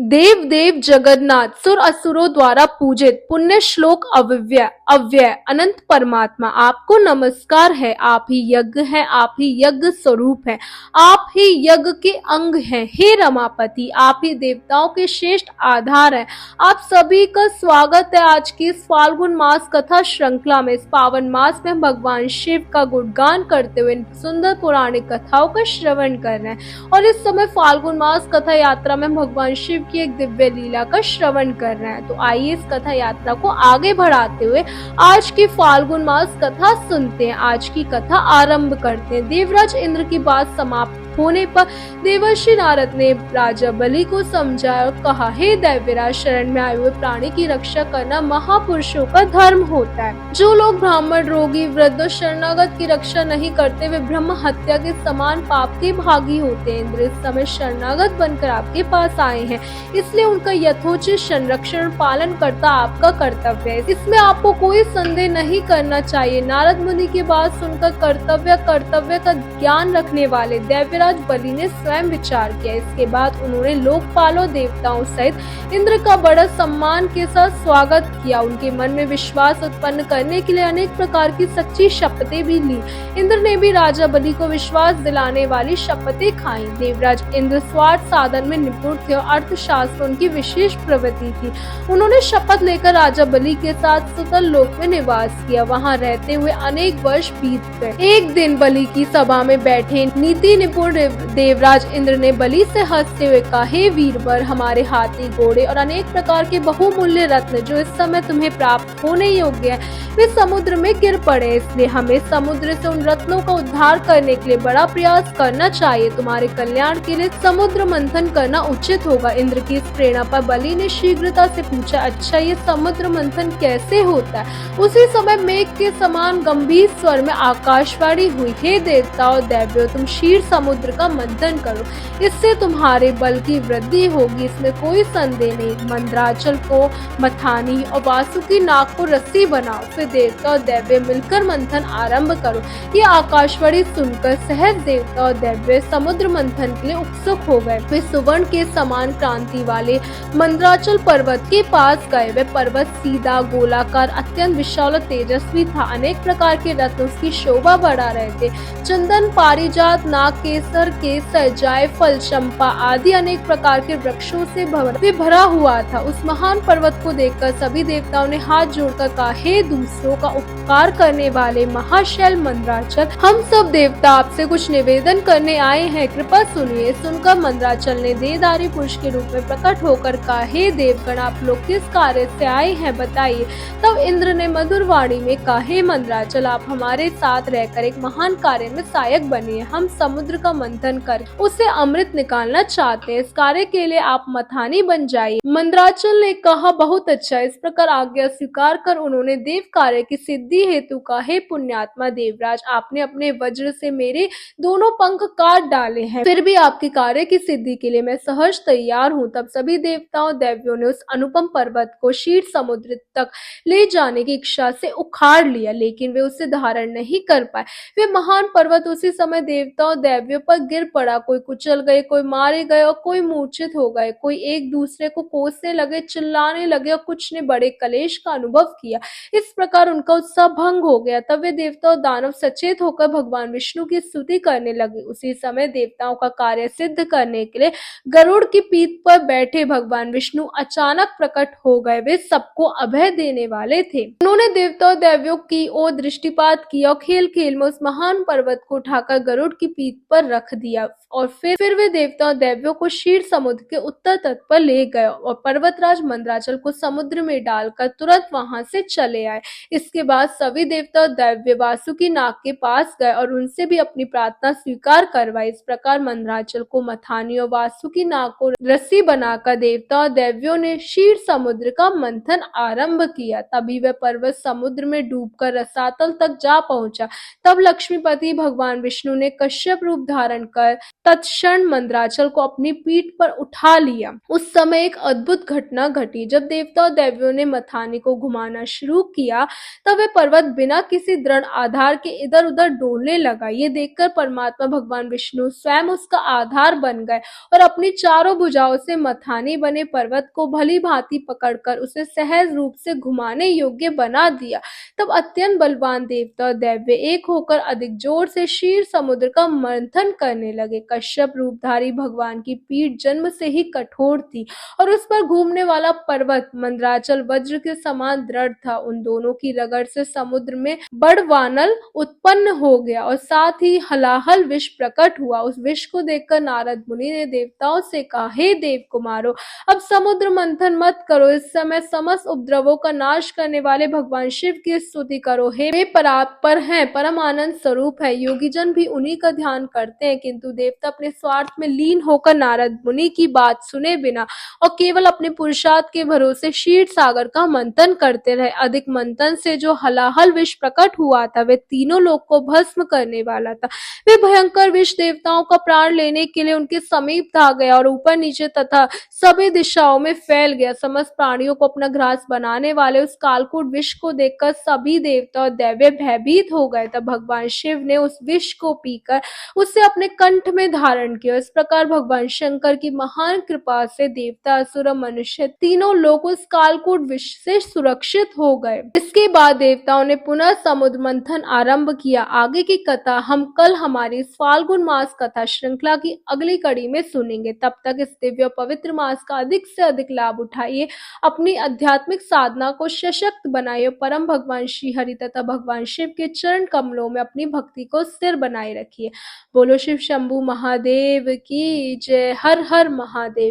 देव देव जगन्नाथ सुर असुरों द्वारा पूजित पुण्य श्लोक अव्यय अव्यय अनंत परमात्मा आपको नमस्कार है। आप ही यज्ञ है, आप ही यज्ञ स्वरूप है, आप ही यज्ञ के अंग हैं। हे रमापति, आप ही देवताओं के श्रेष्ठ आधार है। आप सभी का स्वागत है आज की इस फाल्गुन मास कथा श्रृंखला में। इस पावन मास में भगवान शिव का गुणगान करते हुए सुंदर पौराणिक कथाओं का श्रवण कर रहे हैं और इस समय फाल्गुन मास कथा यात्रा में भगवान शिव की एक दिव्य लीला का श्रवण कर रहे हैं। तो आइए इस कथा यात्रा को आगे बढ़ाते हुए आज की फाल्गुन मास कथा सुनते हैं। आज की कथा आरंभ करते हैं। देवराज इंद्र की बात समाप्त होने पर देवर्षि नारद ने राजा बलि को समझाया और कहा, हे दैव्यराज, शरण में आए हुए प्राणी की रक्षा करना महापुरुषों का धर्म होता है। जो लोग ब्राह्मण, रोगी, वृद्ध और शरणागत की रक्षा नहीं करते वे ब्रह्म हत्या के समान पाप के भागी होते हैं। इंद्र इस समय शरणागत बनकर आपके पास आए हैं, इसलिए उनका यथोचित संरक्षण पालन करता आपका कर्तव्य है। इसमें आपको कोई संदेह नहीं करना चाहिए। नारद मुनि की बात सुनकर कर्तव्य का ज्ञान रखने वाले दैव्यराज बलि ने स्वयं विचार किया। इसके बाद उन्होंने लोकपालों देवताओं सहित इंद्र का बड़ा सम्मान के साथ स्वागत किया। उनके मन में विश्वास उत्पन्न करने के लिए अनेक प्रकार की सच्ची शपथें भी ली। इंद्र ने भी राजा बलि को विश्वास दिलाने वाली शपथें खाई। देवराज इंद्र स्वार्थ साधन में निपुण थे और अर्थशास्त्र उनकी विशेष प्रवृत्ति थी। उन्होंने शपथ लेकर राजा बलि के साथ सुतल लोक में निवास किया। वहां रहते हुए अनेक वर्ष बीत गए। एक दिन बलि की सभा में बैठे नीति निपुण देवराज इंद्र ने बलि से हंसते हुए कहा, हे वीरवर, हमारे हाथी, घोड़े और अनेक प्रकार के बहुमूल्य रत्न जो इस समय तुम्हें प्राप्त होने योग्य है वे समुद्र में गिर पड़े। इसलिए हमें समुद्र से उन रत्नों का उद्धार करने के लिए बड़ा प्रयास करना चाहिए। तुम्हारे कल्याण के लिए समुद्र मंथन करना उचित होगा। इंद्र की इस प्रेरणा पर बलि ने शीघ्रता से पूछा, अच्छा, ये समुद्र मंथन कैसे होता है? उसी समय मेघ के समान गंभीर स्वर में आकाशवाणी हुई, हे देवताओं, दैव्यों, तुम क्षीर समुद्र का मंथन करो, इससे तुम्हारे बल की वृद्धि होगी, इसमें कोई संदेह नहीं। मंदराचल को मथानी और वासुकी नाग को रस्सी बनाओ, फिर देवता और दैव्य मिलकर मंथन आरंभ करो। ये आकाशवाणी सुनकर सहज देवता और दैव्य समुद्र मंथन के लिए उत्सुक हो गए। वे सुवर्ण के समान क्रांति वाले मंदराचल पर्वत के पास गए। वह पर्वत सीधा, गोलाकार, अत्यंत विशाल और तेजस्वी था। अनेक प्रकार के रत्न उसकी शोभा बढ़ा रहे थे। चंदन, पारिजात, नाग केसर, केसर, जायफल, चंपा आदि अनेक प्रकार के वृक्षों से भरा हुआ था। उस महान पर्वत को देखकर सभी देवताओं ने हाथ जोड़कर कहा, हे दूसरों का उपकार करने वाले महाशैल मंदराचल, हम सब देवता आपसे कुछ निवेदन करने आए हैं, कृपा सुनिए। सुनकर मंदराचल ने देहधारी पुरुष के रूप में प्रकट होकर कहा, हे देवगण, आप लोग किस कार्य से आए हैं, बताइए। तब इंद्र ने मधुर वाणी में कहा, हे मंदराचल, आप हमारे साथ रहकर एक महान कार्य में सहायक बनिए। हम समुद्र का मंथन कर उसे अमृत निकालना चाहते हैं। इस कार्य के लिए आप मथानी बन जाइए। मंदराचल ने कहा, बहुत अच्छा। इस प्रकार आज्ञा स्वीकार कर उन्होंने देव कार्य की सिद्धि हेतु कहा, हे पुण्यात्मा देवराज, आपने अपने वज्र से मेरे दोनों पंख काट डाले हैं, फिर भी आपके कार्य की सिद्धि के लिए मैं सहर्ष तैयार हूँ। तब सभी देवताओं दैव्यों ने उस अनुपम पर्वत को क्षीर समुद्र तक ले जाने की इच्छा से उखाड़ लिया, लेकिन वे उसे धारण नहीं कर पाए। वे महान पर्वत उसी समय देवताओं दैव्यों पर गिर पड़ा। कोई कुचल गए, कोई मारे गए और कोई मूर्छित हो गए। कोई एक दूसरे को कोसने लगे, चिल्लाने लगे और कुछ ने बड़े कलेश का अनुभव किया। इस प्रकार उनका उत्साह भंग हो गया। तब वे देवता और दानव सचेत होकर भगवान विष्णु की स्तुति करने लगे। उसी समय देवताओं का कार्य सिद्ध करने के लिए गरुड़ की पीठ पर बैठे भगवान विष्णु अचानक प्रकट हो गए। वे सबको अभय देने वाले थे। उन्होंने देवता और दैव्यों की ओर दृष्टिपात किया और खेल खेल में उस महान पर्वत को उठाकर गरुड़ की पीठ पर रख दिया और फिर वे देवता और दैव्यों को क्षीर समुद्र के उत्तर तट पर ले गए और पर्वतराज मंदराचल को समुद्र में डालकर तुरंत वहां से चले आए। इसके बाद सभी देवता और दैव्य वासुकी नाग के पास गए और उनसे भी अपनी प्रार्थना स्वीकार करवाई। इस प्रकार मंदराचल को मथानी और वासुकी नाग को रस्सी बनाकर देवता और दैव्यों ने क्षीर समुद्र का मंथन आरंभ किया। तभी वह पर्वत समुद्र में डूबकर रसातल तक जा पहुंचा। तब लक्ष्मीपति भगवान विष्णु ने कश्यप रूप धारण धारण कर तत्क्षण मंदराचल को अपनी पीठ पर उठा लिया। उस समय एक अद्भुत घटना घटी। जब देवता और देवियों ने मथानी को घुमाना शुरू किया तब वह पर्वत बिना किसी दृढ़ आधार के इधर उधर डोलने लगा। ये देखकर परमात्मा भगवान विष्णु स्वयं उसका आधार बन गए और अपनी चारों भुजाओं से मथानी बने पर्वत को भली भांति पकड़कर उसे सहज रूप से घुमाने योग्य बना दिया। तब अत्यंत बलवान देवता और दैव्य एक होकर अधिक जोर से क्षीर समुद्र का मंथन करने लगे। कश्यप रूपधारी भगवान की पीठ जन्म से ही कठोर थी और उस पर घूमने वाला पर्वत मंदराचल वज्र के समान दृढ़ था। उन दोनों की रगड़ से समुद्र में बड़वानल उत्पन्न हो गया और साथ ही हलाहल विष प्रकट हुआ। उस विष को देखकर नारद मुनि ने देवताओं से कहा, हे देव कुमारों, अब समुद्र मंथन मत करो, इस समय समस्त उपद्रवों का नाश करने वाले भगवान शिव की स्तुति करो। हे वे परात्पर हैं, परम आनंद स्वरूप है। योगी जन भी उन्हीं का ध्यान करते हैं, किंतु देवता अपने स्वार्थ में लीन होकर नारद मुनि की बात सुने बिना और केवल अपने पुरुषार्थ के भरोसे क्षीर सागर का मंथन करते रहे। अधिक मंथन से जो हलाहल विष प्रकट हुआ था वह तीनों लोक को भस्म करने वाला था। वे भयंकर विष देवताओं का प्राण लेने के लिए उनके समीप आ गया और ऊपर नीचे तथा सभी दिशाओं में फैल गया। समस्त प्राणियों को अपना ग्रास बनाने वाले उस कालकूट विष को देखकर सभी देवता और दैव्य भयभीत हो गए। तब भगवान शिव ने उस विष को पीकर उसे अपने कंठ में धारण किया। इस प्रकार भगवान शंकर की महान कृपा से देवता, असुर, मनुष्य तीनों लोग उस कालकूट विष से सुरक्षित हो गए। इसके बाद देवताओं ने पुनः समुद्र मंथन आरंभ किया। आगे की कथा हम कल हमारी इस फाल्गुन मास कथा श्रृंखला की अगली कड़ी में सुनेंगे। तब तक इस दिव्य और पवित्र मास का अधिक से अधिक लाभ उठाइए, अपनी आध्यात्मिक साधना को सशक्त बनाइए, परम भगवान श्री हरि तथा भगवान शिव के चरण कमलों में अपनी भक्ति को स्थिर बनाए रखिए। बोलो शिव शंभू महादेव की जय। हर हर महादेव।